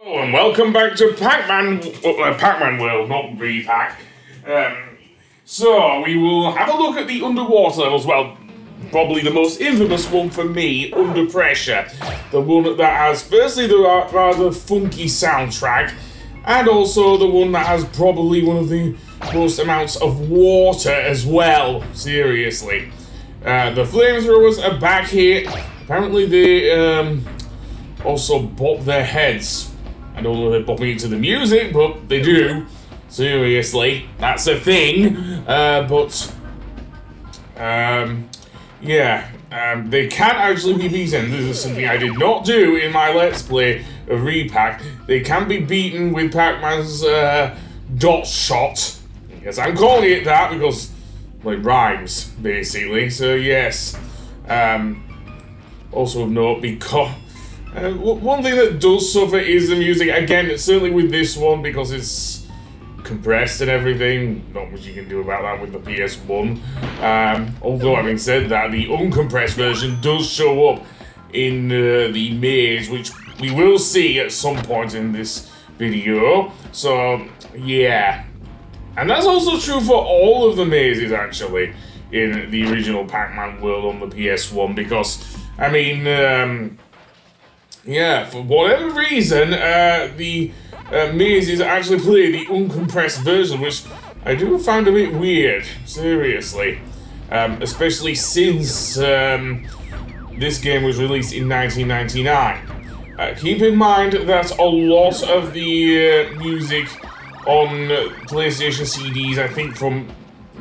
Hello and welcome back to Pac-Man, Pac-Man World, not Repack. So we will have a look at the underwater levels. Well, probably the most infamous one for me, Under Pressure. The one that has, firstly, the rather funky soundtrack, and also the one that has probably one of the most amounts of water as well. Seriously. The flamethrowers are back here. Apparently they also bop their heads. I don't know if they're bopping into the music, but they do. Seriously, that's a thing. They can actually be beaten. This is something I did not do in my Let's Play of Repack. They can be beaten with Pac-Man's dot shot. Yes, I'm calling it that because, like, rhymes, basically. So, yes. Also of note, because... one thing that does suffer is the music. Again, certainly with this one, because it's compressed and everything. Not much you can do about that with the PS1. Although, having said that, the uncompressed version does show up in the maze, which we will see at some point in this video. So, yeah. And that's also true for all of the mazes, actually, in the original Pac-Man world on the PS1, because, I mean, yeah, for whatever reason, the mazes actually play the uncompressed version, which I do find a bit weird, seriously. Especially since this game was released in 1999. Keep in mind that a lot of the music on PlayStation CDs, I think from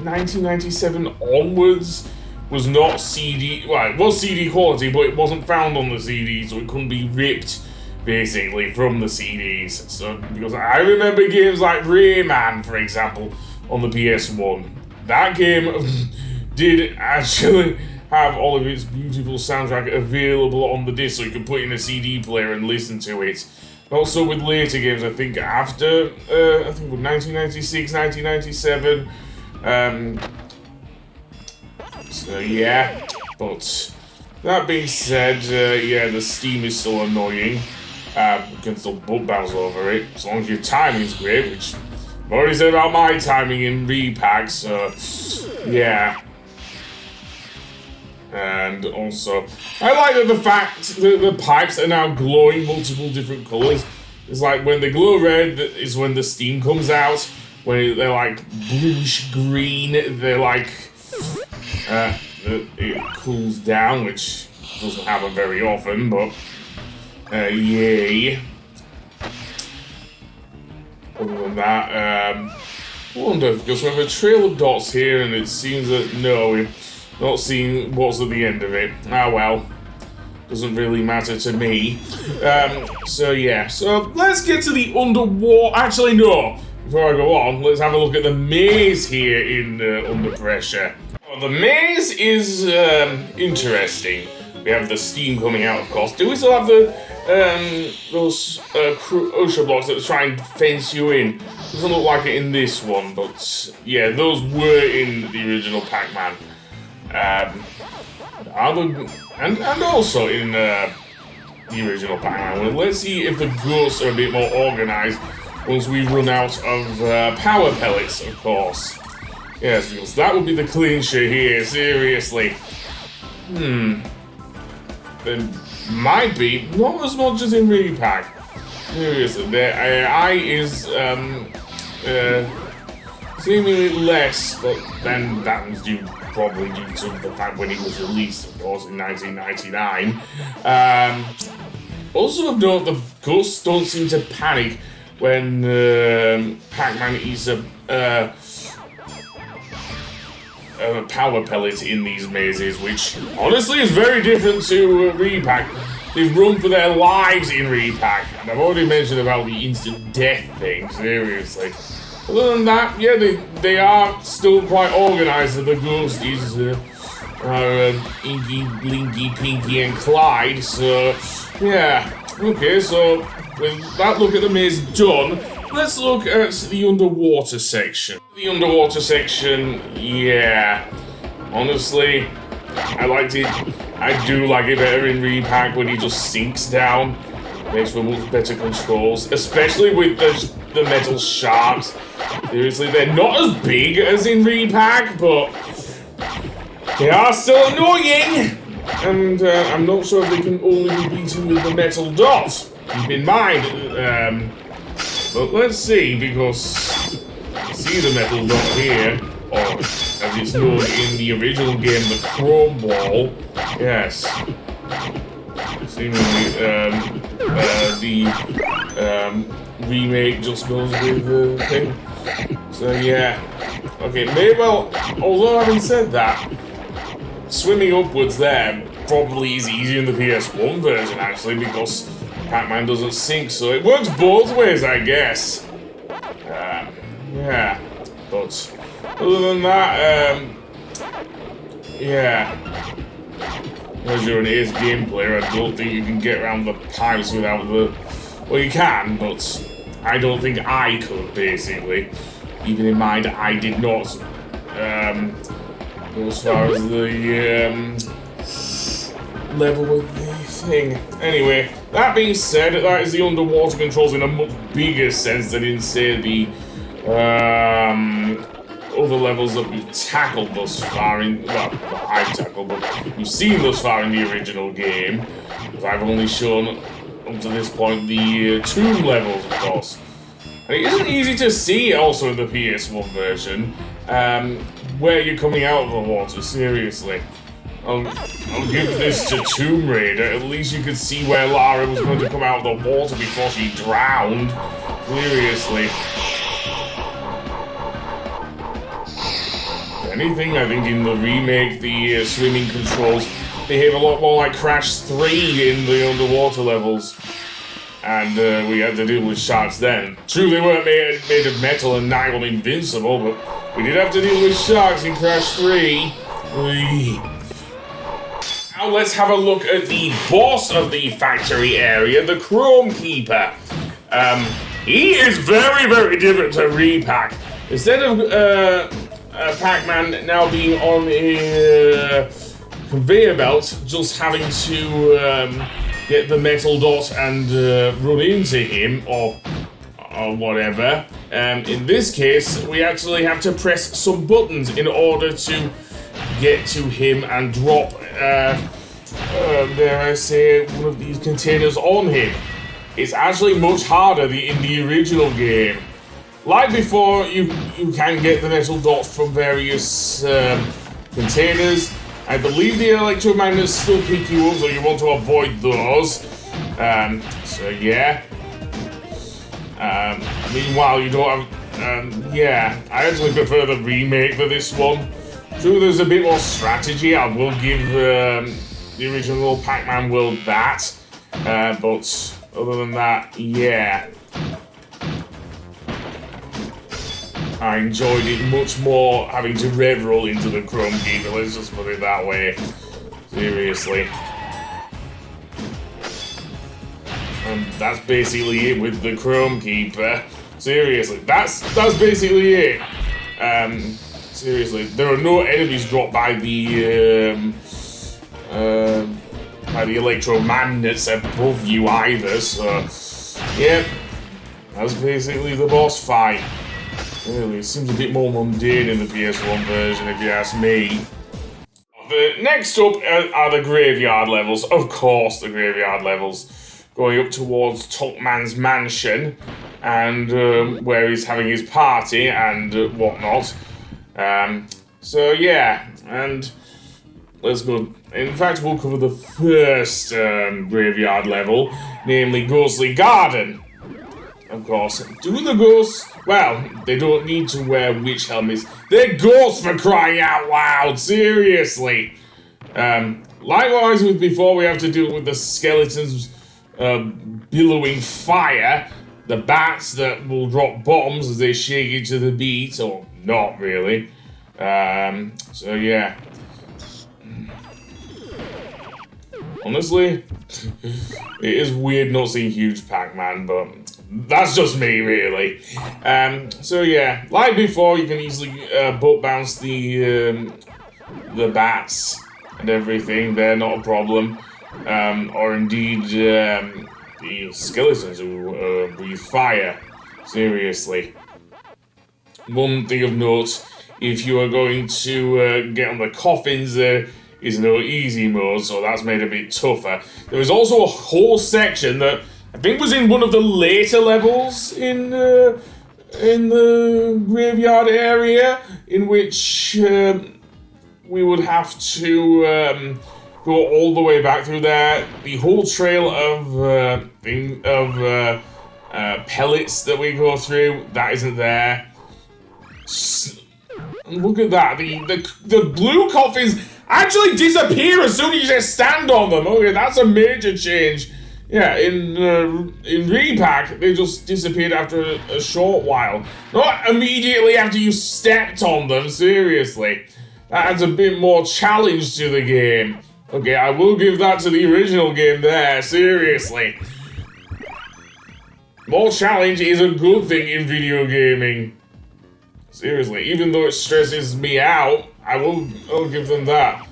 1997 onwards, was not CD, well, it was CD quality, but it wasn't found on the CD, so it couldn't be ripped, basically, from the CDs. So, because I remember games like Rayman, for example, on the PS1. That game did actually have all of its beautiful soundtrack available on the disc, so you could put in a CD player and listen to it. Also with later games, I think after, I think with 1996, 1997, so yeah, but that being said, yeah, the steam is still annoying. You can still bounce over it, as long as your timing's great, which I've already said about my timing in Repack, so yeah. And also, I like that the fact that the pipes are now glowing multiple different colours. It's like when they glow red is when the steam comes out. When they're like bluish green, they're like it cools down, which doesn't happen very often, but yay. Other than that, I wonder, because we have a trail of dots here, and it seems that no, we're not seeing what's at the end of it. Ah well, doesn't really matter to me. So yeah, so let's get to the underwater. Actually, no. Before I go on, let's have a look at the maze here in Under Pressure. Well, the maze is interesting. We have the steam coming out, of course. Do we still have the those OSHA blocks that try and fence you in? Doesn't look like it in this one, but yeah, those were in the original Pac-Man. And also in the original Pac-Man. Let's see if the ghosts are a bit more organized once we run out of power pellets, of course. Yes, because that would be the clincher here, seriously. There might be, not as much as in Repack. Seriously, their AI is seemingly less, but then that was probably due to the fact when it was released, of course, in 1999. Also of note, the ghosts don't seem to panic when Pac-Man eats a power pellet in these mazes, which honestly is very different to Repack. They've run for their lives in Repack, and I've already mentioned about the instant death thing, seriously. Other than that, yeah, they are still quite organised, and the ghosties are Inky, Blinky, Pinky, and Clyde, so yeah. Okay, so with that look at the maze done, let's look at the underwater section. The underwater section, yeah. Honestly, I liked it. I do like it better in Repack when he just sinks down. Makes for much better controls, especially with the metal sharks. Seriously, they're not as big as in Repack, but they are still annoying. And I'm not sure if they can only be beaten with the metal dot. Keep in mind, but let's see, because see the metal dot here, or as it's known in the original game, the chrome ball. Yes. Seemingly, the remake just goes with the thing. So yeah. Okay, maybe, well, although having said that, swimming upwards there probably is easier in the PS1 version, actually, because Pac-Man doesn't sink, so it works both ways, I guess. Yeah. But other than that, yeah. As you're an ace game player, I don't think you can get around the pipes without the... Well, you can, but I don't think I could, basically. Even in mind, I did not go as far as the level with the thing. Anyway, that being said, that is the underwater controls in a much bigger sense than in, say, the other levels that we've tackled thus far in, well, not I've tackled, but we've seen thus far in the original game. Because I've only shown, up to this point, the tomb levels, of course. And it isn't easy to see, also in the PS1 version, where you're coming out of the water, seriously. I'll give this to Tomb Raider, at least you could see where Lara was going to come out of the water before she drowned. Seriously. Anything, I think in the remake, the swimming controls behave a lot more like Crash 3 in the underwater levels. And we had to deal with sharks then. True, they weren't made of metal and nigh on invincible, but we did have to deal with sharks in Crash 3. Now let's have a look at the boss of the factory area, the Krome Keeper. He is very, very different to Repack. Instead of Pac-Man now being on a conveyor belt, just having to get the metal dot and run into him, or whatever. In this case, we actually have to press some buttons in order to get to him and drop, dare I say, one of these containers on him. It's actually much harder in the original game. Like before, you can get the metal dots from various containers. I believe the electromagnets still pick you up, so you want to avoid those. So yeah. Meanwhile, you don't have... yeah, I actually prefer the remake for this one. True, there's a bit more strategy. I will give the original Pac-Man world that. But other than that, yeah. I enjoyed it much more having to rev-roll into the Krome Keeper, let's just put it that way. Seriously. And that's basically it with the Krome Keeper. Seriously, that's basically it. Seriously, there are no enemies dropped by the electromagnets above you either, so yeah. That's basically the boss fight. Really, it seems a bit more mundane in the PS1 version, if you ask me. Next up are the graveyard levels. Of course, the graveyard levels. Going up towards Toc Man's mansion, and where he's having his party and whatnot. So yeah, and let's go. In fact, we'll cover the first graveyard level, namely Ghostly Garden. Of course, do the ghosts... Well, they don't need to wear witch helmets. They're ghosts, for crying out loud! Seriously! Likewise with before, we have to deal with the skeletons billowing fire, the bats that will drop bombs as they shake it to the beat, or not really. So yeah. Honestly, it is weird not seeing huge Pac-Man, but that's just me, really. So yeah, like before, you can easily butt bounce the bats and everything. They're not a problem. Or indeed, the skeletons who breathe fire. Seriously. One thing of note, if you are going to get on the coffins, there is no easy mode, so that's made it a bit tougher. There is also a whole section that I think was in one of the later levels in the graveyard area, in which we would have to go all the way back through there. The whole trail of pellets that we go through, that isn't there. Look at that. The blue coffins actually disappear as soon as you just stand on them. Okay, that's a major change. Yeah, in Repack, they just disappeared after a short while. Not immediately after you stepped on them, seriously. That adds a bit more challenge to the game. Okay, I will give that to the original game there, seriously. More challenge is a good thing in video gaming. Seriously, even though it stresses me out, I'll give them that.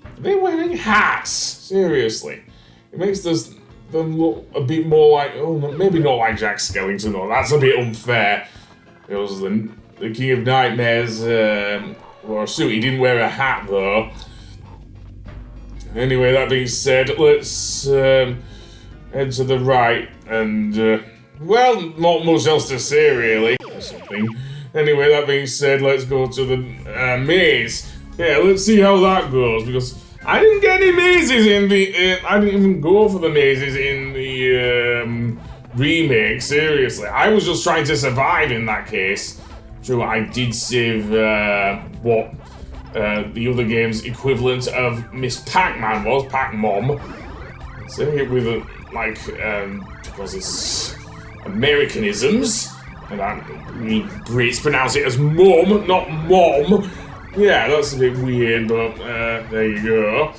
Are they wearing hats? Seriously. It makes them look a bit more like, oh, maybe not like Jack Skellington, though. That's a bit unfair. It was the King of Nightmares wore a suit. He didn't wear a hat, though. Anyway, that being said, let's head to the right, and, well, not much else to say, really, or something. Anyway, that being said, let's go to the maze. Yeah, let's see how that goes, because I didn't get any mazes in the... I didn't even go for the mazes in the remake, seriously. I was just trying to survive in that case. True, I did save what the other game's equivalent of Miss Pac-Man was, Pac-Mom. Saying it with a, like, because it's Americanisms. And Brits pronounce it as mum, not mom. Yeah, that's a bit weird, but there you go.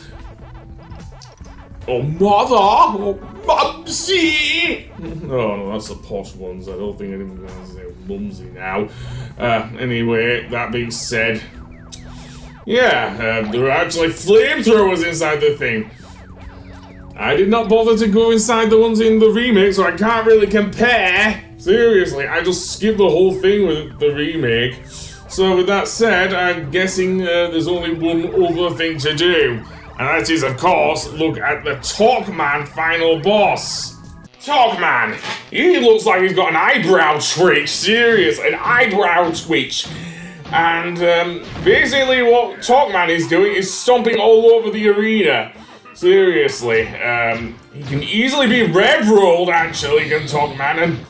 Oh, mother! Oh, mumsy! Oh, no, that's the posh ones. I don't think anyone has their mumsy now. Anyway, that being said, yeah, there are actually flamethrowers inside the thing. I did not bother to go inside the ones in the remake, so I can't really compare. Seriously, I just skipped the whole thing with the remake. So with that said, I'm guessing there's only one other thing to do. And that is, of course, look at the Toc Man final boss. Toc Man! He looks like he's got an eyebrow twitch, serious, an eyebrow twitch. And basically what Toc Man is doing is stomping all over the arena. Seriously, he can easily be rev-rolled, actually, can Toc Man, and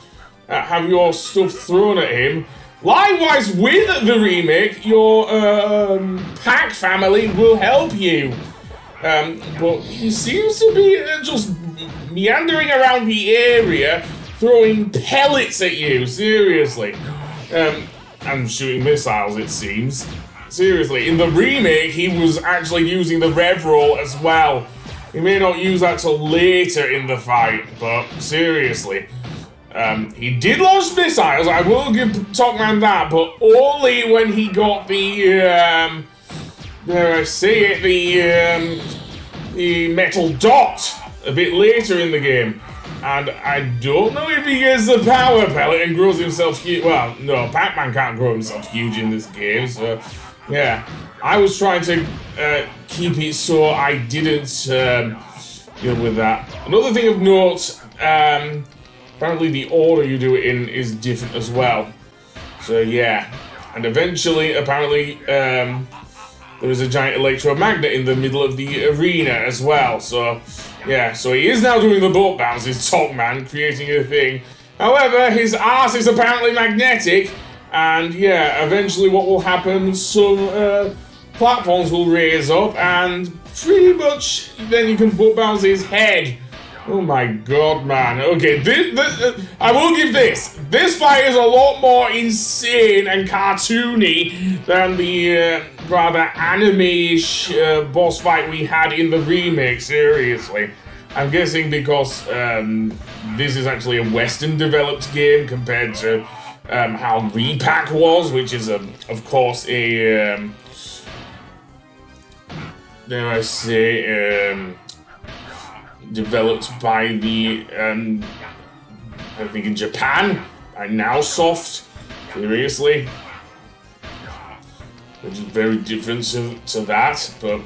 have your stuff thrown at him. Likewise, with the remake, your Pac family will help you. But he seems to be just meandering around the area, throwing pellets at you, seriously. And shooting missiles, it seems. Seriously, in the remake, he was actually using the rev roll as well. He may not use that till later in the fight, but seriously. He did launch missiles, I will give Toc Man that, but only when he got the, dare I say it, the metal dot a bit later in the game. And I don't know if he gets the power pellet and grows himself huge. Well, no, Pac-Man can't grow himself huge in this game, so yeah. I was trying to keep it so I didn't deal with that. Another thing of note, apparently the order you do it in is different as well. So yeah, and eventually, apparently, there is a giant electromagnet in the middle of the arena as well. So yeah, so he is now doing the boat bounces, Toc Man, creating a thing. However, his arse is apparently magnetic, and yeah, eventually what will happen, some platforms will raise up, and pretty much then you can boat bounce his head. Oh my god, man. Okay, this I will give this. This fight is a lot more insane and cartoony than the rather anime-ish boss fight we had in the remake, seriously. I'm guessing because this is actually a Western-developed game compared to how Repack was, which is, of course, a... dare I say... developed by the, I think in Japan, by Nowsoft, seriously. Which is very different to that, but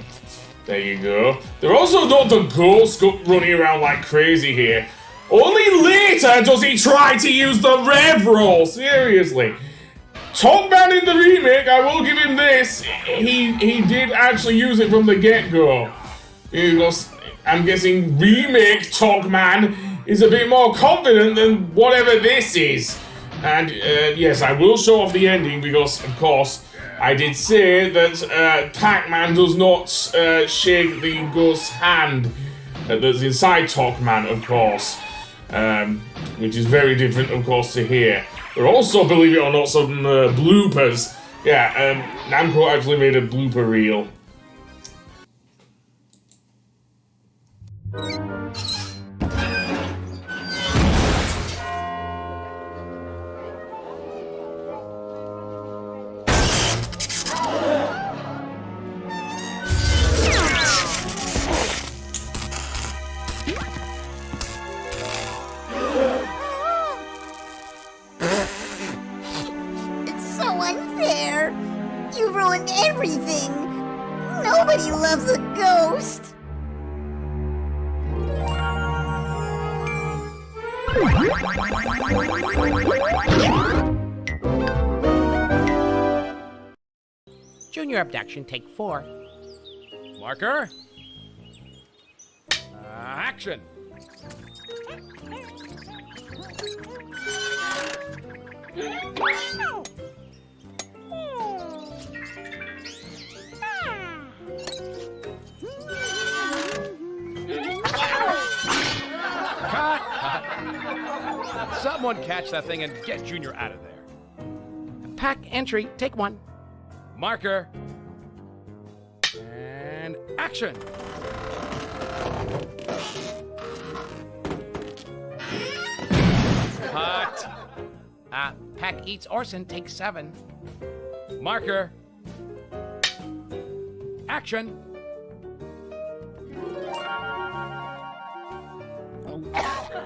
there you go. They're also got the ghost running around like crazy here. Only later does he try to use the rev roll, seriously. Toc Man in the remake, I will give him this, he did actually use it from the get-go. Because I'm guessing remake Toc Man is a bit more confident than whatever this is. And yes, I will show off the ending because, of course, I did say that Pac-Man does not shake the ghost's hand that's inside Toc Man, of course. Which is very different, of course, to here. There are also, believe it or not, some bloopers. Yeah, Namco actually made a blooper reel. You ruined everything! Nobody loves a ghost! Junior abduction, take 4. Marker. Action. Cut! Someone catch that thing and get Junior out of there. Pack entry, take 1. Marker. And action. Cut. Pack eats Orson, take 7. Marker. Action.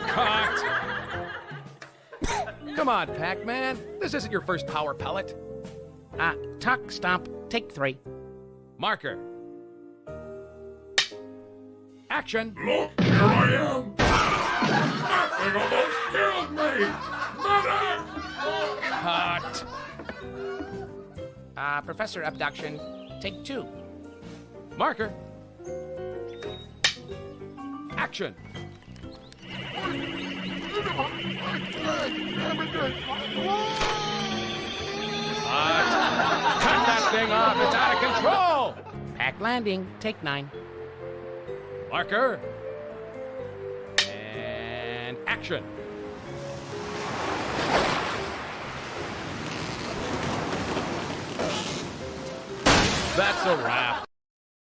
Cut. Come on, Pac-Man. This isn't your first power pellet. Tuck stomp, take 3. Marker. Action. Look, here I am! It almost killed me! Mother! Cut. Professor abduction, take 2. Marker. Action. Cut that thing off! It's out of control! Pack landing, take 9. Marker. And action. That's a wrap.